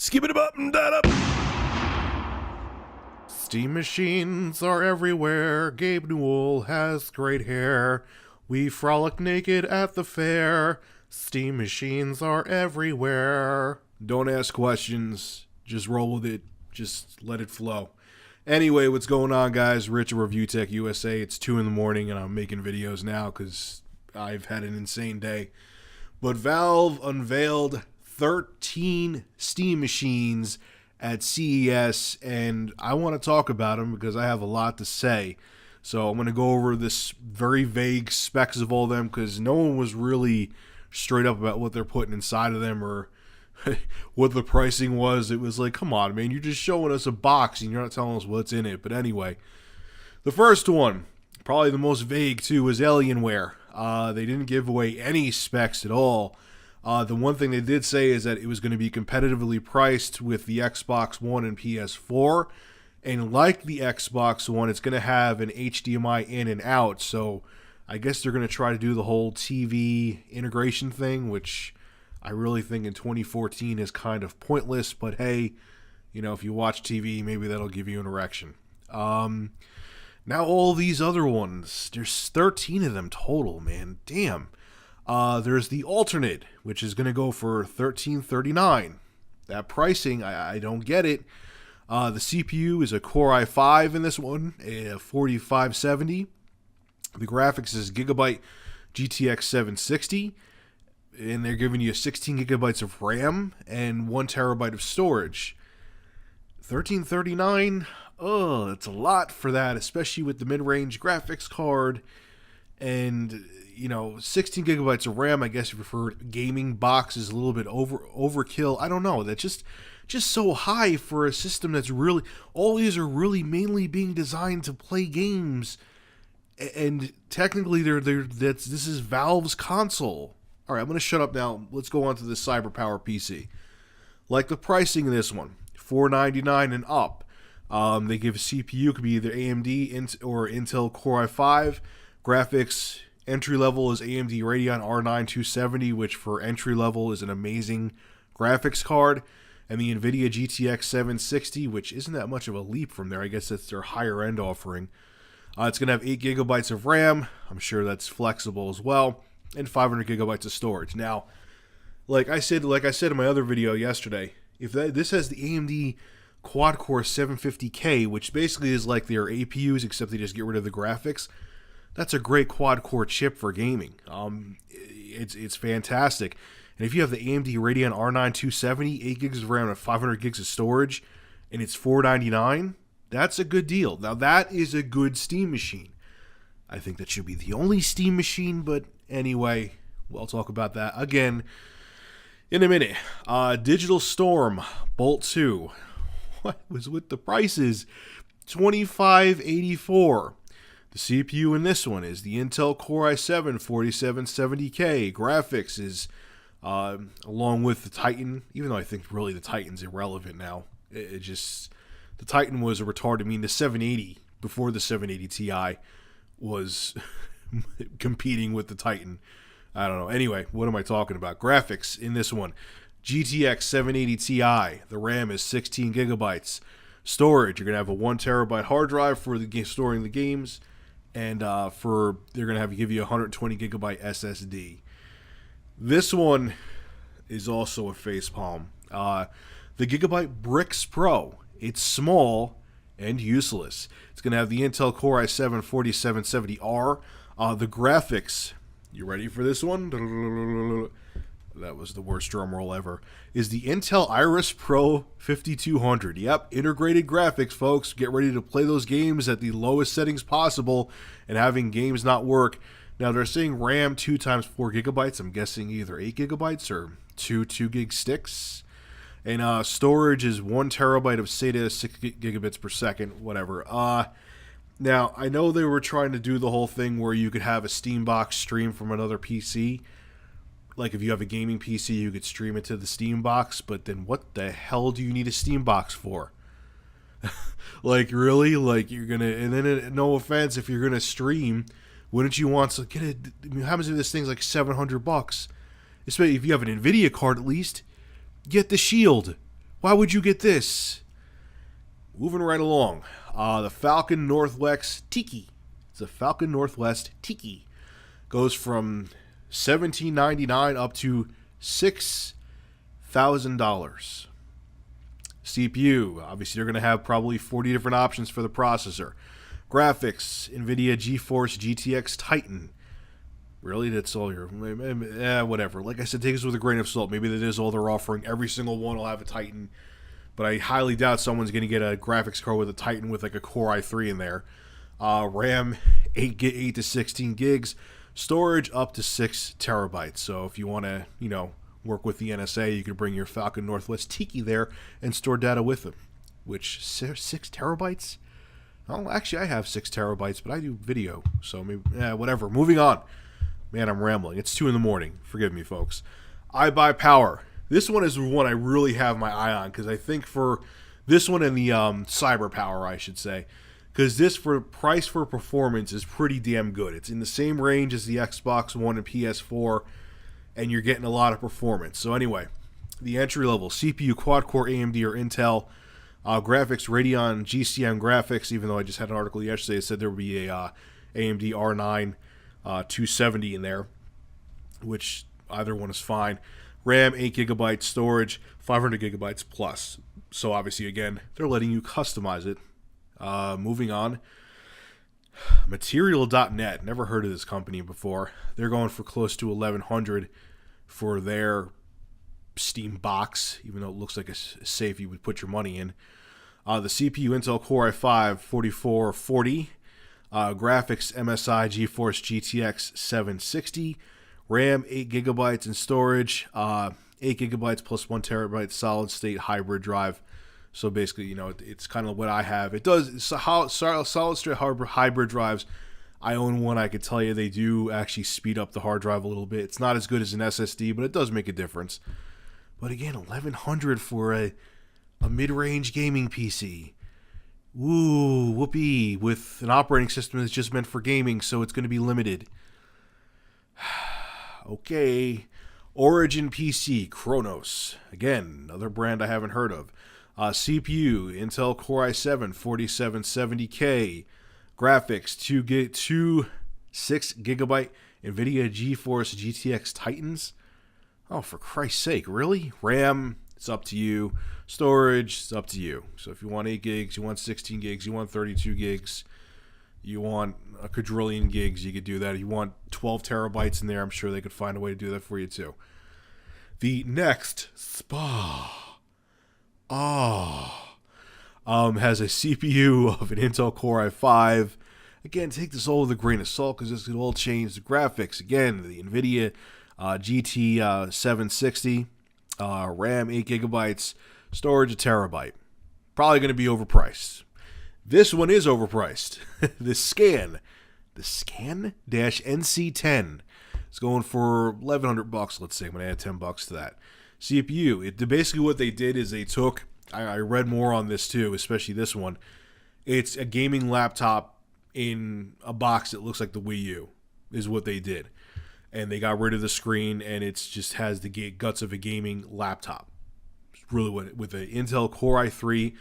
Skip it up and that up. Steam machines are everywhere. Gabe Newell has great hair. We frolic naked at the fair. Steam machines are everywhere. Don't ask questions. Just roll with it. Just let it flow. Anyway, what's going on, guys? Rich at Review Tech USA. It's 2 in the morning and I'm making videos now because I've had an insane day. But Valve unveiled 13 Steam machines at CES, and I want to talk about them because I have a lot to say. So I'm going to go over this very vague specs of all of them because no one was really straight up about what they're putting inside of them or what the pricing was. It was like, come on, man, you're just showing us a box and you're not telling us what's in it. But anyway, the first one, probably the most vague too, was Alienware. They didn't give away any specs at all. The one thing they did say is that it was going to be competitively priced with the Xbox One and PS4. And like the Xbox One, it's going to have an HDMI in and out. So I guess they're going to try to do the whole TV integration thing, which I really think in 2014 is kind of pointless. But hey, you know, if you watch TV, maybe that'll give you an erection. Now all these other ones, there's 13 of them total, man. Damn. There's the alternate, which is going to go for $13.39. That pricing, I don't get it. The CPU is a Core i5 in this one, a 4570. The graphics is Gigabyte GTX 760. And they're giving you 16 gigabytes of RAM and 1 terabyte of storage. $13.39, oh, it's a lot for that, especially with the mid-range graphics card. And, you know, 16 gigabytes of RAM, I guess if for gaming box is a little bit overkill. I don't know. That's just so high for a system that's really, all these are really mainly being designed to play games. And technically, this is Valve's console. All right, I'm going to shut up now. Let's go on to the CyberPower PC. Like the pricing of this one, $499 and up. They give a CPU, could be either AMD or Intel Core i5. Graphics, entry level is AMD Radeon R9 270, which for entry level is an amazing graphics card. And the NVIDIA GTX 760, which isn't that much of a leap from there. I guess that's their higher end offering. It's going to have 8 gigabytes of RAM. I'm sure that's flexible as well. And 500 gigabytes of storage. Now, like I said in my other video yesterday, if this has the AMD quad-core 750K, which basically is like their APUs, except they just get rid of the graphics, that's a great quad-core chip for gaming. It's fantastic. And if you have the AMD Radeon R9 270, 8 gigs of RAM and 500 gigs of storage, and it's $499, that's a good deal. Now, that is a good Steam machine. I think that should be the only Steam machine, but anyway, we'll talk about that again in a minute. Digital Storm Bolt 2. What was with the prices? $25.84. The CPU in this one is the Intel Core i7 4770K. Graphics is along with the Titan, even though I think really the Titan's irrelevant now. The Titan was a retarded. I mean, the 780 before the 780 Ti was competing with the Titan. I don't know. Anyway, what am I talking about? Graphics in this one. GTX 780 Ti. The RAM is 16 gigabytes. Storage, you're going to have a 1 terabyte hard drive for the storing the games. And they're going to give you a 120 gigabyte SSD. This one is also a facepalm. The Gigabyte Bricks Pro. It's small and useless. It's going to have the Intel Core i7 4770R. The graphics, you ready for this one? That was the worst drum roll ever. Is the Intel Iris Pro 5200. Yep, integrated graphics, folks. Get ready to play those games at the lowest settings possible and having games not work. Now, they're saying RAM 2 times 4 gigabytes. I'm guessing either 8 gigabytes or two gig sticks. And storage is 1 terabyte of SATA, 6 gigabits per second, whatever. Now, I know they were trying to do the whole thing where you could have a Steam box stream from another PC. Like if you have a gaming PC, you could stream it to the Steam box. But then what the hell do you need a Steam box for? Like, really? Like, you're going to... And then, no offense, if you're going to stream, wouldn't you want to get it? I mean, how much of this thing's like $700? Especially if you have an NVIDIA card, at least. Get the Shield. Why would you get this? Moving right along. The Falcon Northwest Tiki. It's a Falcon Northwest Tiki. Goes from $17.99 up to $6,000. CPU. Obviously, you're going to have probably 40 different options for the processor. Graphics. NVIDIA GeForce GTX Titan. Really? That's all your... whatever. Like I said, take this with a grain of salt. Maybe that is all they're offering. Every single one will have a Titan. But I highly doubt someone's going to get a graphics card with a Titan with like a Core i3 in there. RAM, 8 to 16 gigs. Storage, up to 6 terabytes. So if you want to, work with the NSA, you can bring your Falcon Northwest Tiki there and store data with them. Which, 6 terabytes? Oh, actually, I have 6 terabytes, but I do video. So maybe, whatever. Moving on. Man, I'm rambling. It's 2 in the morning. Forgive me, folks. iBuyPower. This one is the one I really have my eye on because I think for this one and the Cyber Power, I should say, because this for price for performance is pretty damn good. It's in the same range as the Xbox One and PS4, and you're getting a lot of performance. So anyway, the entry level CPU quad-core AMD or Intel, graphics Radeon GCM graphics. Even though I just had an article yesterday that said there would be a AMD R9 270 in there, which either one is fine. RAM, 8 gigabytes, storage, 500 gigabytes plus. So obviously, again, they're letting you customize it. Moving on. Material.net. Never heard of this company before. They're going for close to $1,100 for their Steam box, even though it looks like a safe you would put your money in. The CPU, Intel Core i5 4440. Graphics, MSI GeForce GTX 760. RAM, 8 gigabytes, and storage, 8 gigabytes plus 1 terabyte solid state hybrid drive. So basically, it's kind of what I have. It does solid state hybrid drives. I own one. I could tell you they do actually speed up the hard drive a little bit. It's not as good as an SSD, but it does make a difference. But again, $1,100 for a mid-range gaming PC. Woo, whoopee, with an operating system that's just meant for gaming, so it's going to be limited. Okay. Origin PC, Kronos. Again, another brand I haven't heard of. CPU, Intel Core i7 4770K. Graphics, 6 gigabyte NVIDIA GeForce GTX Titans. Oh, for Christ's sake, really? RAM, it's up to you. Storage, it's up to you. So if you want 8 gigs, you want 16 gigs, you want 32 gigs, you want a quadrillion gigs, you could do that. If you want 12 terabytes in there, I'm sure they could find a way to do that for you too. The next has a CPU of an Intel Core i5. Again, take this all with a grain of salt because this could all change. The graphics, again, the NVIDIA GT 760, RAM 8 gigabytes, storage a terabyte. Probably going to be overpriced. This one is overpriced. The Scan-NC10 is going for $1,100. Let's say I'm going to add $10 to that. CPU. Basically what they did is they took. I read more on this too, especially this one. It's a gaming laptop in a box that looks like the Wii U. Is what they did, and they got rid of the screen, and it just has the guts of a gaming laptop. It's really with an Intel Core i3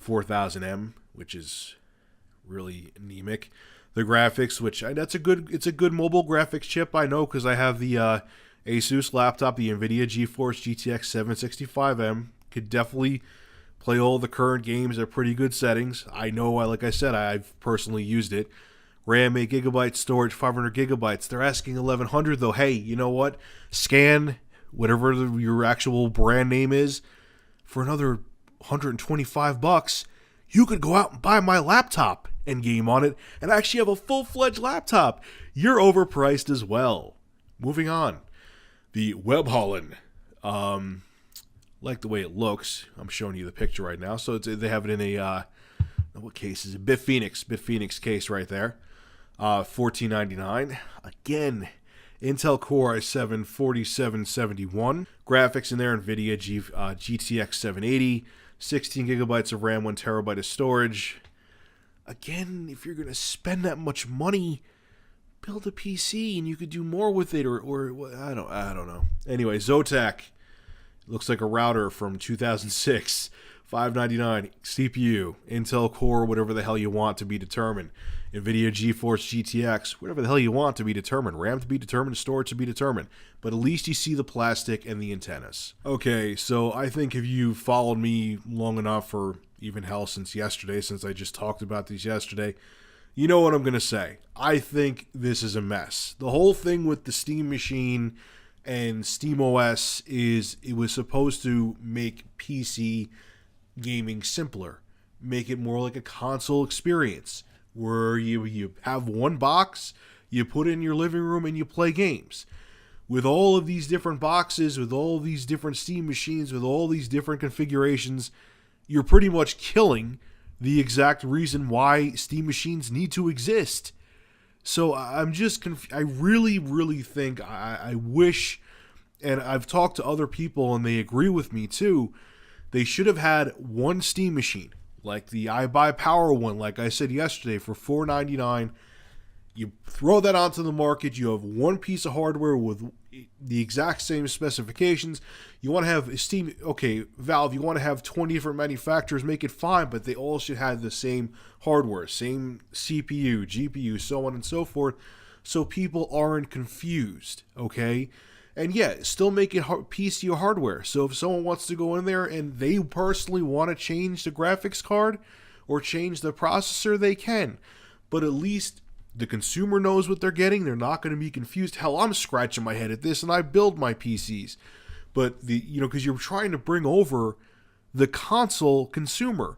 4000M, which is really anemic. The graphics, which it's a good mobile graphics chip. I know because I have the Asus laptop, the NVIDIA GeForce GTX 765M. Could definitely play all the current games at pretty good settings. I know, like I said, I've personally used it. RAM 8 gigabytes, storage 500 gigabytes. They're asking $1,100 though. Hey, you know what? Scan whatever your actual brand name is for another $125. You could go out and buy my laptop and game on it and actually have a full-fledged laptop. You're overpriced as well. Moving on. The Webholland. Like the way it looks. I'm showing you the picture right now. So they have it in a, what case is it? Bitphoenix case right there. $14.99. Again, Intel Core i7 4771. Graphics in there, NVIDIA GTX 780. 16 gigabytes of RAM, 1 terabyte of storage. Again, if you're going to spend that much money, build a PC and you could do more with it, or I don't know. Anyway, Zotac. Looks like a router from 2006. $599 CPU, Intel Core, whatever the hell you want to be determined. NVIDIA GeForce GTX, whatever the hell you want to be determined. RAM to be determined, storage to be determined. But at least you see the plastic and the antennas. Okay, so I think if you followed me long enough, or even hell since yesterday, since I just talked about these yesterday, you know what I'm going to say. I think this is a mess. The whole thing with the Steam Machine and SteamOS is it was supposed to make PC gaming simpler, make it more like a console experience where you have one box, you put it in your living room, and you play games. With all of these different boxes, with all these different Steam machines, with all these different configurations, you're pretty much killing the exact reason why Steam machines need to exist. So I'm just I really, really think I wish, and I've talked to other people and they agree with me too, they should have had one Steam machine, like the iBuyPower one, like I said yesterday, for $499. You throw that onto the market, you have one piece of hardware with the exact same specifications. You want to have Steam, okay, Valve, you want to have 20 different manufacturers, make it fine, but they all should have the same hardware, same CPU, GPU, so on and so forth, so people aren't confused, okay? And yeah, still make it PC or hardware. So if someone wants to go in there and they personally want to change the graphics card or change the processor, they can. But at least the consumer knows what they're getting. They're not going to be confused. Hell, I'm scratching my head at this and I build my PCs. But because you're trying to bring over the console consumer.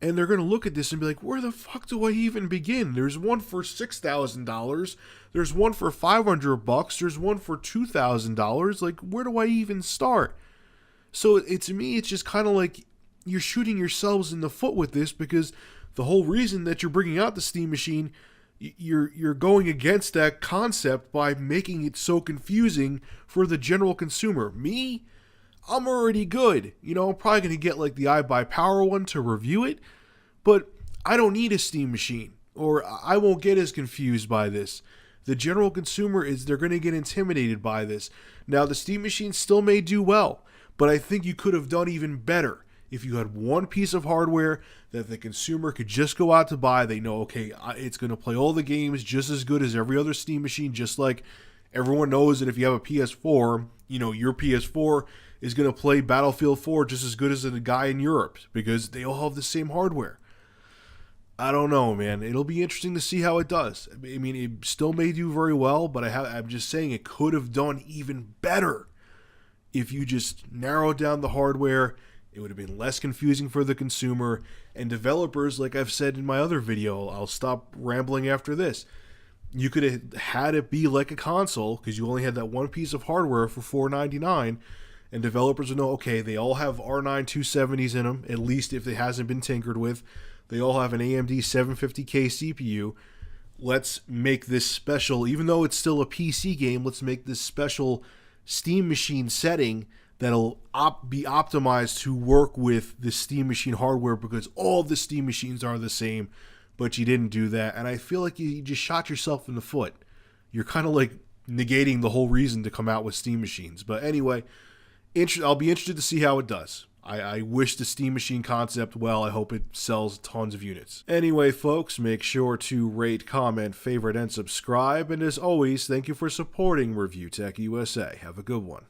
And they're going to look at this and be like, where the fuck do I even begin? There's one for $6,000. There's one for $500. There's one for $2,000. Like, where do I even start? So to me, it's just kind of like you're shooting yourselves in the foot with this, because the whole reason that you're bringing out the Steam Machine, you're going against that concept by making it so confusing for the general consumer. Me, I'm already good. I'm probably going to get like the iBuyPower one to review it, but I don't need a Steam Machine, or I won't get as confused by this. The general consumer they're going to get intimidated by this. Now, the Steam Machine still may do well, but I think you could have done even better if you had one piece of hardware that the consumer could just go out to buy. They know, okay, it's going to play all the games just as good as every other Steam Machine, just like everyone knows that if you have a PS4, your PS4 is going to play Battlefield 4 just as good as the guy in Europe, because they all have the same hardware. I don't know, man. It'll be interesting to see how it does. I mean, it still may do very well, but I'm just saying it could have done even better if you just narrowed down the hardware. It would have been less confusing for the consumer, and developers, like I've said in my other video, I'll stop rambling after this. You could have had it be like a console, because you only had that one piece of hardware for $499, and developers would know, okay, they all have R9 270s in them, at least if it hasn't been tinkered with. They all have an AMD 750K CPU. Let's make this special, even though it's still a PC game, let's make this special Steam Machine setting that'll be optimized to work with the Steam Machine hardware, because all the Steam Machines are the same, but you didn't do that. And I feel like you just shot yourself in the foot. You're kind of like negating the whole reason to come out with Steam Machines. But anyway, I'll be interested to see how it does. I wish the Steam Machine concept well. I hope it sells tons of units. Anyway, folks, make sure to rate, comment, favorite, and subscribe. And as always, thank you for supporting Review Tech USA. Have a good one.